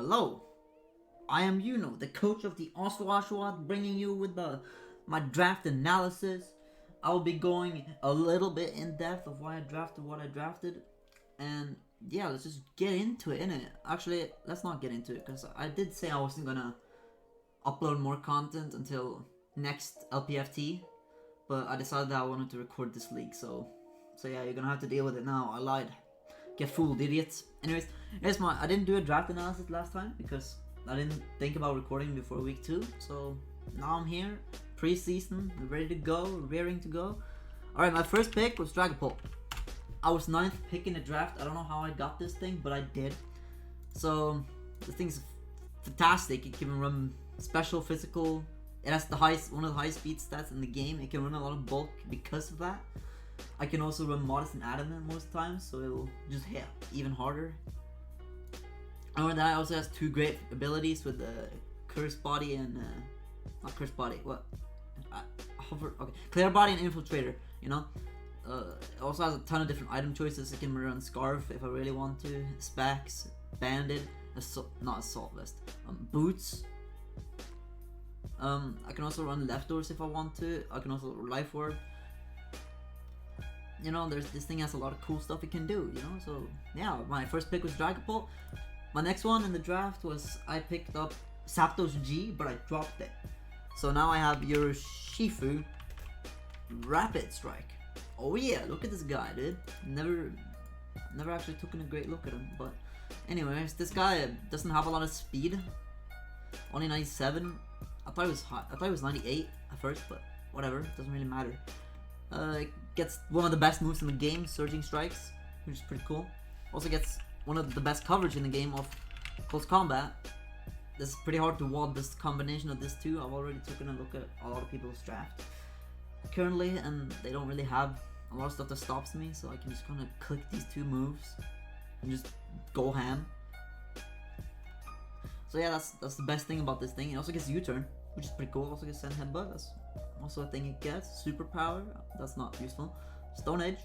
Hello, I am Yuno, the coach of the Oswald, bringing you with my draft analysis. I will be going a little bit in depth of why I drafted what I drafted, and yeah, let's just get into it, innit? Actually, let's not get into it, because I did say I wasn't gonna upload more content until next LPFT, but I decided that I wanted to record this league, so yeah, you're gonna have to deal with it now. I lied. Get fooled, idiots. Anyways, I didn't do a draft analysis last time because I didn't think about recording before week 2. So now I'm here, pre-season, ready to go, raring to go. Alright, my first pick was Dragapult. I was 9th pick in the draft. I don't know how I got this thing, but I did. So this thing's fantastic. It can run special, physical. It has one of the highest speed stats in the game. It can run a lot of bulk because of that. I can also run Modest and Adamant most times, so it'll just hit even harder. And with that, it also has 2 great abilities with Curse Body and not Curse Body. What? Okay, Clear Body and Infiltrator. You know. It also has a ton of different item choices. It can run Scarf if I really want to. Specs, Bandit, not Assault Vest. Boots. I can also run Leftovers if I want to. I can also Life Orb. You know, this thing has a lot of cool stuff it can do, you know, so yeah, my first pick was Dragapult. My next one in the draft was, I picked up Zapdos G, but I dropped it. So now I have Shifu Rapid Strike. Oh yeah, look at this guy, dude. Never actually took a great look at him, but anyways, this guy doesn't have a lot of speed. Only 97. I thought it was 98 at first, but whatever, doesn't really matter. It gets one of the best moves in the game, Surging Strikes, which is pretty cool. Also gets one of the best coverage in the game of Close Combat. This is pretty hard to ward this combination of these two. I've already taken a look at a lot of people's draft currently, and they don't really have a lot of stuff that stops me, so I can just kind of click these 2 moves and just go ham. So yeah, that's the best thing about this thing. It also gets U-turn, which is pretty cool. Also gets Send Headbutt. That's also a thing it gets. Superpower, that's not useful. Stone Edge,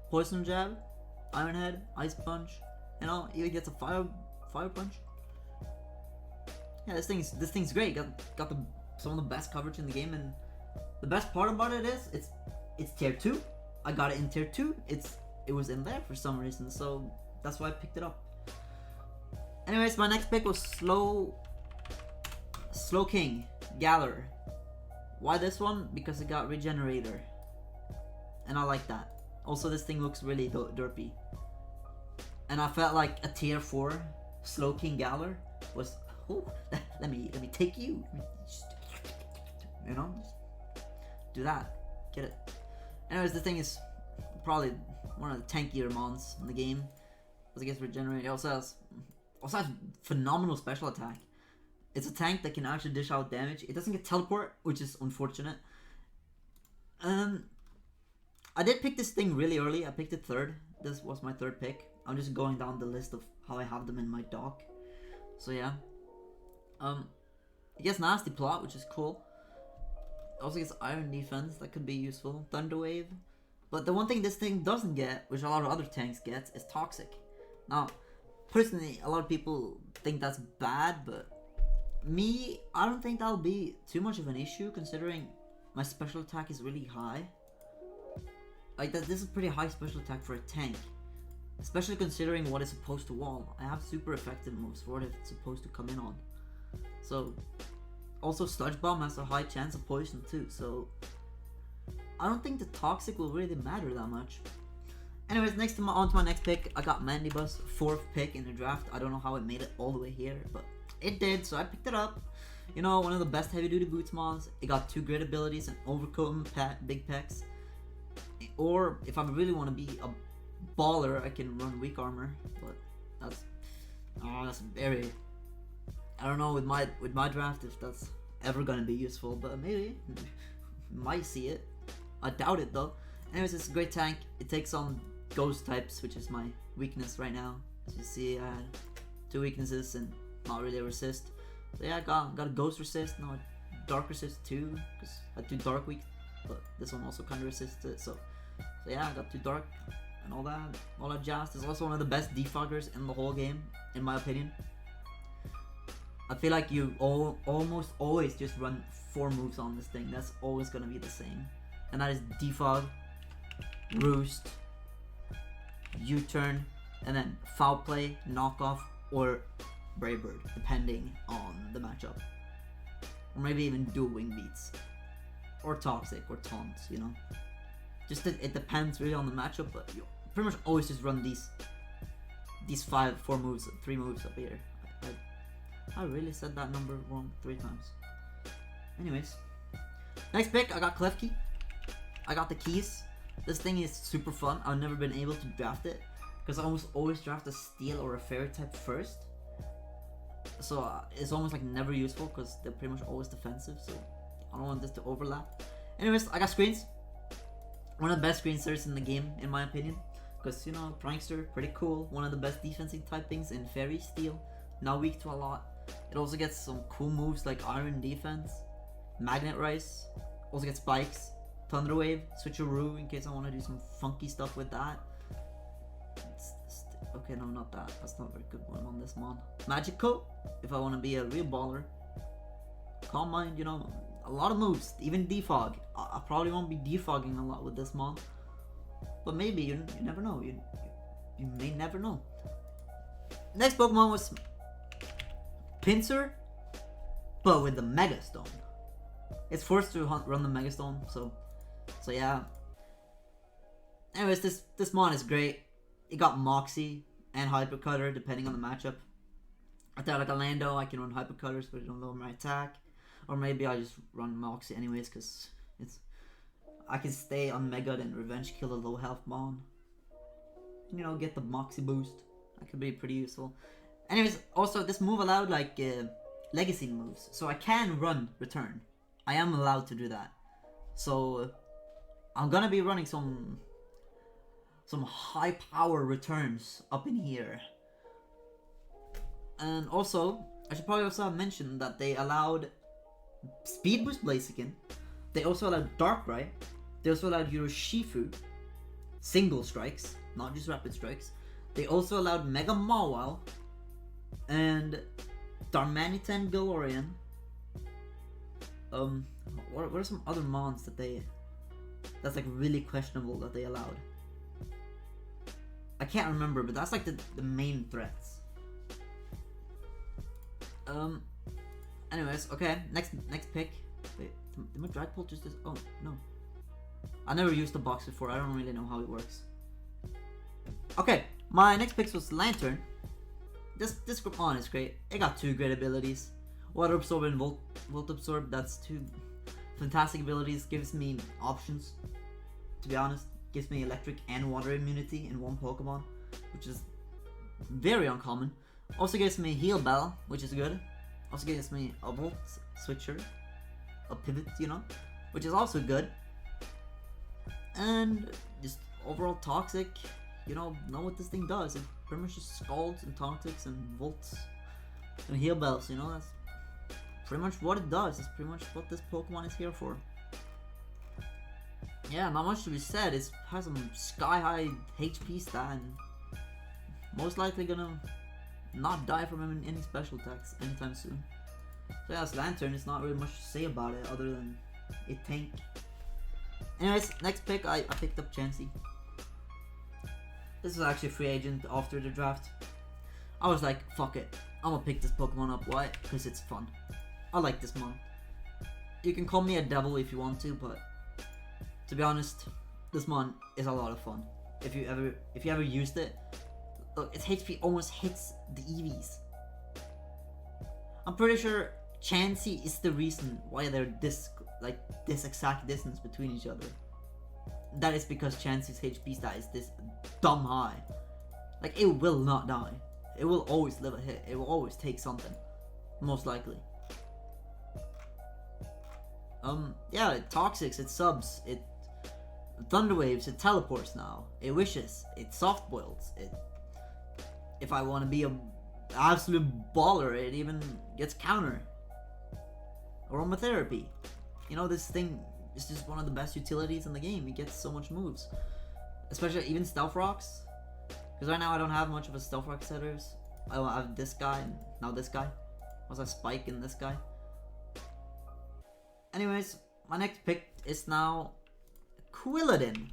Poison Jab, Iron Head, Ice Punch. You know, even gets a Fire Punch. Yeah, this thing's great. Got some of the best coverage in the game, and the best part about it is it's tier 2. I got it in tier 2. It was in there for some reason, so that's why I picked it up. Anyways, my next pick was Slowking Galar. Why this one? Because it got Regenerator, and I like that. Also, this thing looks really derpy, and I felt like a tier 4 Slowking Galar was, oh, let me take you. You know, just do that, get it. Anyways, this thing is probably one of the tankier mons in the game. As it gets Regenerator, it also has phenomenal special attack. It's a tank that can actually dish out damage. It doesn't get teleport, which is unfortunate. I did pick this thing really early. I picked it 3rd. This was my 3rd pick. I'm just going down the list of how I have them in my dock. So yeah. It gets Nasty Plot, which is cool. It also gets Iron Defense, that could be useful. Thunder Wave. But the one thing this thing doesn't get, which a lot of other tanks get, is Toxic. Now, personally, a lot of people think that's bad, but me, I don't think that'll be too much of an issue, considering my special attack is really high. Like, this is pretty high special attack for a tank, especially considering what it's supposed to wall. I have super effective moves for what it's supposed to come in on. So, also Sludge Bomb has a high chance of poison too, so I don't think the Toxic will really matter that much. Anyways, on to my next pick. I got Mandibus, 4th pick in the draft. I don't know how it made it all the way here, but it did, so I picked it up. You know, one of the best heavy duty boots mons. It got 2 great abilities, and Overcoat and Big Pecs. Or if I really want to be a baller, I can run Weak Armor, but that's very, I don't know with my draft if that's ever gonna be useful, but maybe might see it. I doubt it though. Anyways, it's a great tank. It takes on Ghost types, which is my weakness right now. As you see, I had 2 weaknesses and not really a resist. So yeah, I got a Ghost resist, now a Dark resist too, because I had 2 Dark weak, but this one also kind of resists it. So yeah, I got 2 Dark and all that jazz. It's also one of the best defoggers in the whole game, in my opinion. I feel like you almost always just run 4 moves on this thing. That's always gonna be the same. And that is Defog, Roost, U-turn, and then Foul Play, Knockoff, or Brave Bird, depending on the matchup. Or maybe even Dual Wing Beats. Or Toxic, or Taunt, you know. Just it depends really on the matchup, but you pretty much always just run these 4 moves, 3 moves up here. I really said that number wrong 3 times. Anyways, next pick, I got Klefki. I got the keys. This thing is super fun. I've never been able to draft it because I almost always draft a steel or a fairy type first. So it's almost like never useful because they're pretty much always defensive. So I don't want this to overlap. Anyways, I got screens. One of the best screen searches in the game, in my opinion. Because, you know, Prankster, pretty cool. One of the best defensive type things in Fairy Steel. Not weak to a lot. It also gets some cool moves like Iron Defense, Magnet Rice. Also gets Spikes, Thunder Wave, Switcheroo in case I want to do some funky stuff with that. Okay, no, not that. That's not a very good one on this mon. Magic Coat, if I want to be a real baller. Calm Mind, you know, a lot of moves. Even Defog. I probably won't be defogging a lot with this mon. But maybe, you never know. You may never know. Next Pokemon was Pinsir, but with the Mega Stone. It's forced to run the Mega Stone, so yeah. Anyways, this mon is great. It got Moxie and Hyper Cutter depending on the matchup. I thought like a Lando, I can run Hyper Cutters, but it don't lower my attack. Or maybe I just run Moxie anyways, because I can stay on Mega and revenge kill a low health mon. You know, get the Moxie boost. That could be pretty useful. Anyways, also this move allowed like legacy moves, so I can run Return. I am allowed to do that. So I'm gonna be running some high power returns up in here. And also, I should probably also have mentioned that they allowed Speed Boost Blaziken. They also allowed Darkrai. They also allowed Uroshifu single strikes, not just rapid strikes. They also allowed Mega Mawile and Darmanitan Galarian. What are some other mons that's like really questionable that they allowed? I can't remember, but that's like the main threats. Anyways, okay, next pick. Wait, did my Dragapult just oh no. I never used the box before, I don't really know how it works. Okay, my next pick was Lantern. This group on is great. It got 2 great abilities. Water Absorb and Volt Absorb, that's 2 fantastic abilities. Gives me options, to be honest. Gives me electric and water immunity in one Pokemon, which is very uncommon. Also gives me Heal Bell, which is good. Also gives me a Volt Switcher, a Pivot, you know, which is also good. And just overall Toxic, you know what this thing does. It pretty much just Scalds and Toxics and Volts and Heal Bells, you know, that's pretty much what it does. It's pretty much what this Pokemon is here for. Yeah, not much to be said. It has some sky high HP stat and most likely gonna not die from any special attacks anytime soon. So yeah, it's Lantern. It's not really much to say about it other than it tank. Anyways, next pick I picked up Chansey. This was actually a free agent after the draft. I was like, fuck it, I'm gonna pick this Pokemon up. Why? Because it's fun. I like this mon. You can call me a devil if you want to, but to be honest, this mon is a lot of fun. If you ever used it, look, its HP almost hits the EVs. I'm pretty sure Chansey is the reason why they're this exact distance between each other. That is because Chansey's HP stat is this dumb high. Like, it will not die. It will always live a hit. It will always take something, most likely. Yeah, it Toxics, it subs, it Thunder Waves, it teleports now, it wishes, it soft boils, if I want to be a absolute baller, it even gets counter. Aromatherapy. You know, this thing is just one of the best utilities in the game. It gets so much moves. Especially even Stealth Rocks. Because right now I don't have much of a Stealth Rock setters. I have this guy and now this guy. Was I Spike in this guy? Anyways, my next pick is now Quilladin.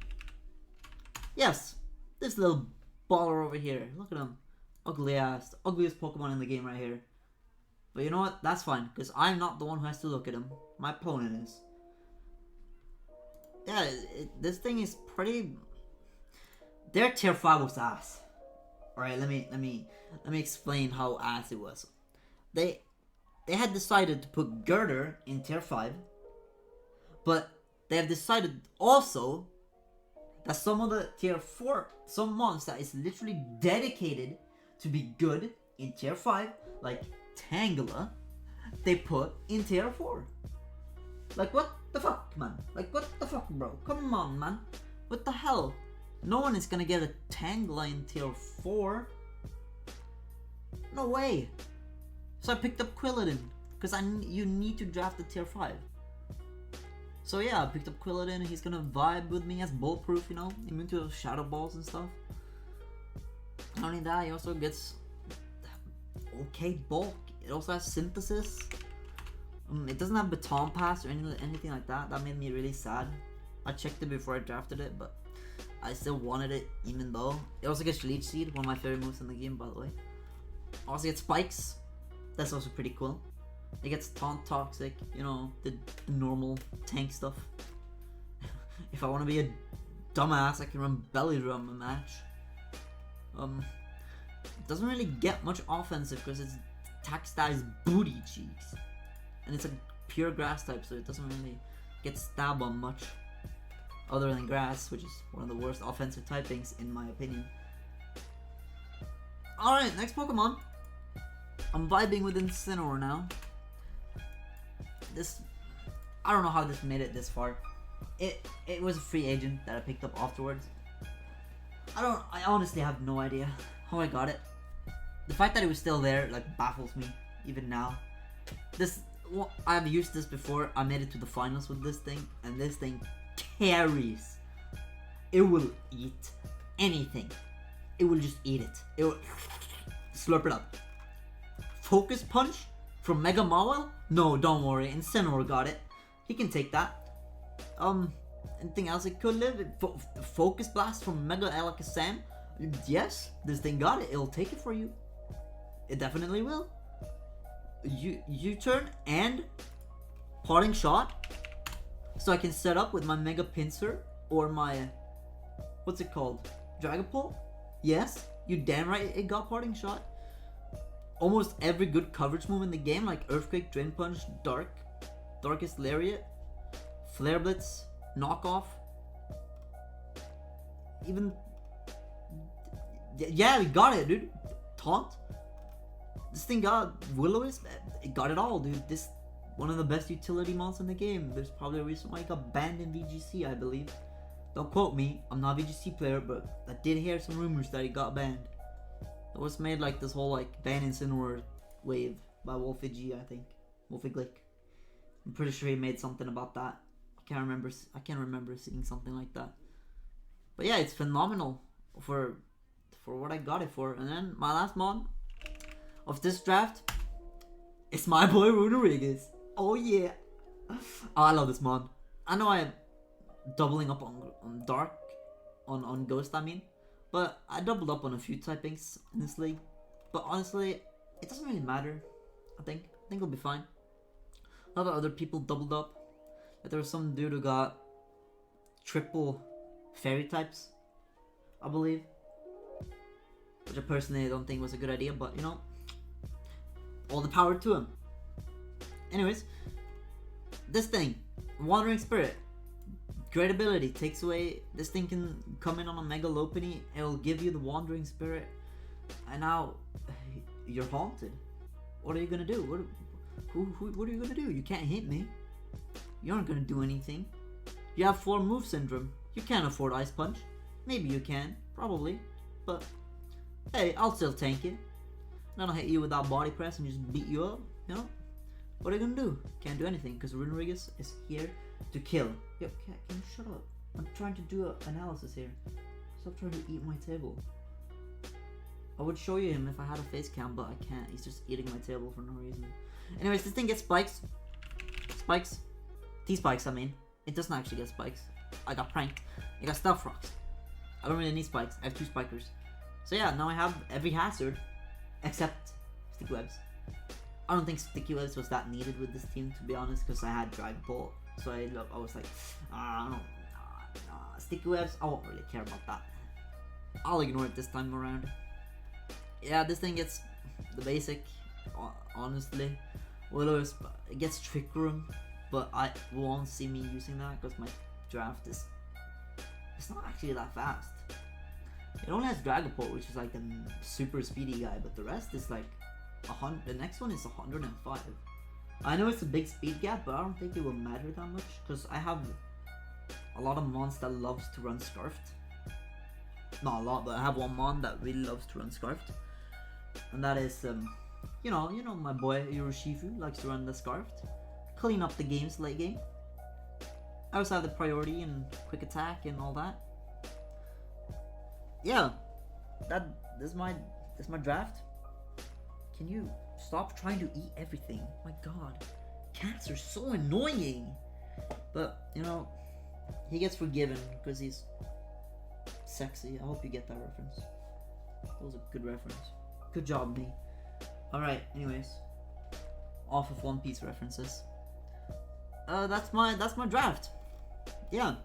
Yes, this little baller over here. Look at him. Ugly ass. Ugliest Pokemon in the game right here. But you know what? That's fine, because I'm not the one who has to look at him. My opponent is. Yeah, this thing is pretty... Their tier 5 was ass. Alright, let me explain how ass it was. They had decided to put Girder in tier 5, but they have decided also that some of the tier 4, some mons that is literally dedicated to be good in tier 5, like Tangela, they put in tier 4. Like, what the fuck, man? Like, what the fuck, bro? Come on, man. What the hell? No one is gonna get a Tangela in tier 4. No way. So I picked up Quilladin, because you need to draft a tier 5. So yeah, I picked up Quilladin. He's gonna vibe with me as bulletproof, you know, immune to shadow balls and stuff. Not only that, he also gets okay bulk. It also has synthesis. It doesn't have baton pass or anything like that. That made me really sad. I checked it before I drafted it, but I still wanted it even though. It also gets Leech Seed, one of my favorite moves in the game, by the way. Also gets Spikes. That's also pretty cool. It gets Taunt Toxic, you know, the normal tank stuff. If I want to be a dumbass, I can run Belly Drum a match. It doesn't really get much offensive because its attack stat is booty cheeks. And it's a pure grass type, so it doesn't really get stabbed on much. Other than grass, which is one of the worst offensive typings in my opinion. Alright, next Pokemon. I'm vibing with Incineroar now. This, I don't know how this made it this far. It was a free agent that I picked up afterwards. I honestly have no idea how I got it. The fact that it was still there like baffles me even now. Well, I've used this before. I made it to the finals with this thing, and this thing carries. It will eat anything. It will just eat it. It will slurp it up. Focus Punch from Mega Mawile? No, don't worry. Incineroar got it. He can take that. Anything else it could live? Focus Blast from Mega Alakazam? Yes, this thing got it. It'll take it for you. It definitely will. U-turn and Parting Shot. So I can set up with my Mega Pinsir or my... What's it called? Dragapult? Yes, you damn right it got Parting Shot. Almost every good coverage move in the game, like Earthquake, Drain Punch, Darkest Lariat, Flare Blitz, Knockoff. Even... Yeah, we got it, dude. Taunt. This thing got Will-O-Wisp. It got it all, dude. This one of the best utility mons in the game. There's probably a reason why it got banned in VGC, I believe. Don't quote me. I'm not a VGC player, but I did hear some rumors that it got banned. It was made like this whole like ban Incineroar wave by Wolfie G, I think. Wolfie Glick. I'm pretty sure he made something about that. I can't remember seeing something like that. But yeah, it's phenomenal for what I got it for. And then my last mon of this draft is my boy Runerigus. Oh yeah. Oh, I love this mon. I know I'm doubling up on Dark, on Ghost I mean. But I doubled up on a few typings in this league. But honestly, it doesn't really matter. I think it'll be fine. A lot of other people doubled up. Like there was some dude who got triple fairy types, I believe. Which I personally don't think was a good idea, but you know, all the power to him. Anyways, this thing, Wandering Spirit. Great ability, takes away, this thing can come in on a Mega Lopunny, it'll give you the Wandering Spirit, and now you're haunted. What are you gonna do? What are you gonna do? You can't hit me. You aren't gonna do anything. You have 4 move syndrome. You can't afford Ice Punch. Maybe you can, probably, but hey, I'll still tank it. Then I'll hit you with that body press and just beat you up, you know? What are you gonna do? Can't do anything, because Runerigus is here to kill. Yo, cat, can you shut up? I'm trying to do an analysis here. Stop trying to eat my table. I would show you him if I had a face cam, but I can't. He's just eating my table for no reason. Anyways, this thing gets spikes. Spikes. T-spikes, I mean. It doesn't actually get spikes. I got pranked. I got stealth rocks. I don't really need spikes. I have 2 spikers. So yeah, now I have every hazard except sticky webs. I don't think sticky webs was that needed with this team, to be honest, because I had Dragon Ball. So I was like, sticky webs, I won't really care about that. I'll ignore it this time around. Yeah, this thing gets the basic, honestly. Well, it gets Trick Room, but I won't see me using that because my draft is, it's not actually that fast. It only has Dragapult, which is like a super speedy guy, but the rest is like 100. The next one is 105. I know it's a big speed gap, but I don't think it will matter that much because I have a lot of mons that loves to run Scarfed. Not a lot, but I have one mon that really loves to run Scarfed, and that is you know my boy Yoroshifu likes to run the Scarfed, clean up the games late game. I also have the priority and quick attack and all that. Yeah, this is my draft. Can you stop trying to eat everything? My god, cats are so annoying. But you know, he gets forgiven because he's sexy. I hope you get that reference. That was a good reference. Good job, me. Alright, anyways. Off of One Piece references. That's my draft. Yeah.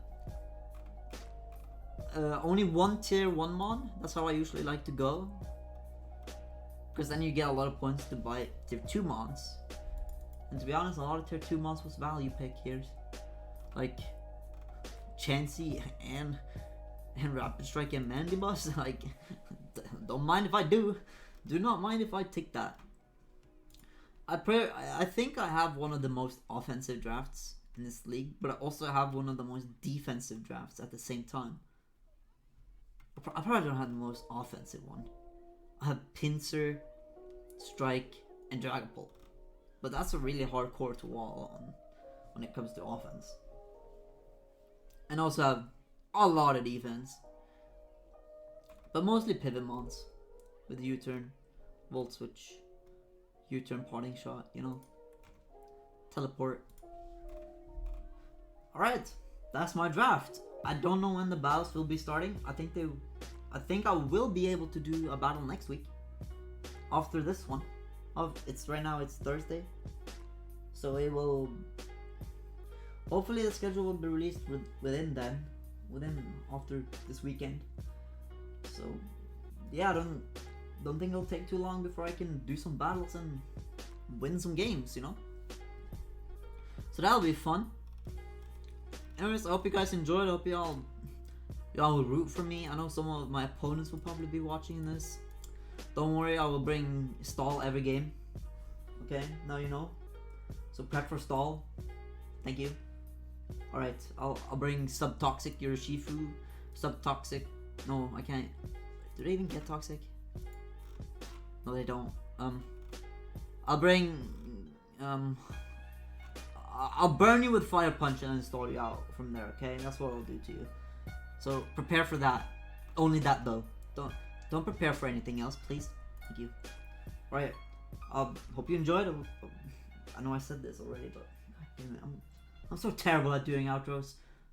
Only one tier 1 mon. That's how I usually like to go. Because then you get a lot of points to buy tier 2 mons. And to be honest, a lot of tier 2 mons was value pick here. Like Chansey and Rapid Strike and Mandibus. Like, don't mind if I do. Do not mind if I take that. I think I have one of the most offensive drafts in this league, but I also have one of the most defensive drafts at the same time. I probably don't have the most offensive one. I have Pinsir, Strike, and Dragapult. But that's a really hard core to wall on when it comes to offense. And also have a lot of defense. But mostly pivot mons. With U-turn, Volt Switch, U-turn parting shot, you know. Teleport. Alright, that's my draft. I don't know when the battles will be starting. I think I will be able to do a battle next week. After this one. Right now it's Thursday. So it will, hopefully the schedule will be released within after this weekend. So yeah, I don't think it'll take too long before I can do some battles and win some games, you know. So that'll be fun. Anyways, I hope you guys enjoyed. I hope y'all will root for me. I know some of my opponents will probably be watching this. Don't worry, I will bring stall every game. Okay, now you know. So prep for stall. Thank you. Alright, I'll bring Subtoxic Yoroshifu. Subtoxic. No, I can't. Do they even get toxic? No, they don't. I'll bring I'll burn you with Fire Punch and install you out from there, okay? That's what I'll do to you. So prepare for that. Only that though. Don't prepare for anything else, please. Thank you. Alright. Hope you enjoyed it. I know I said this already, but I'm so terrible at doing outros.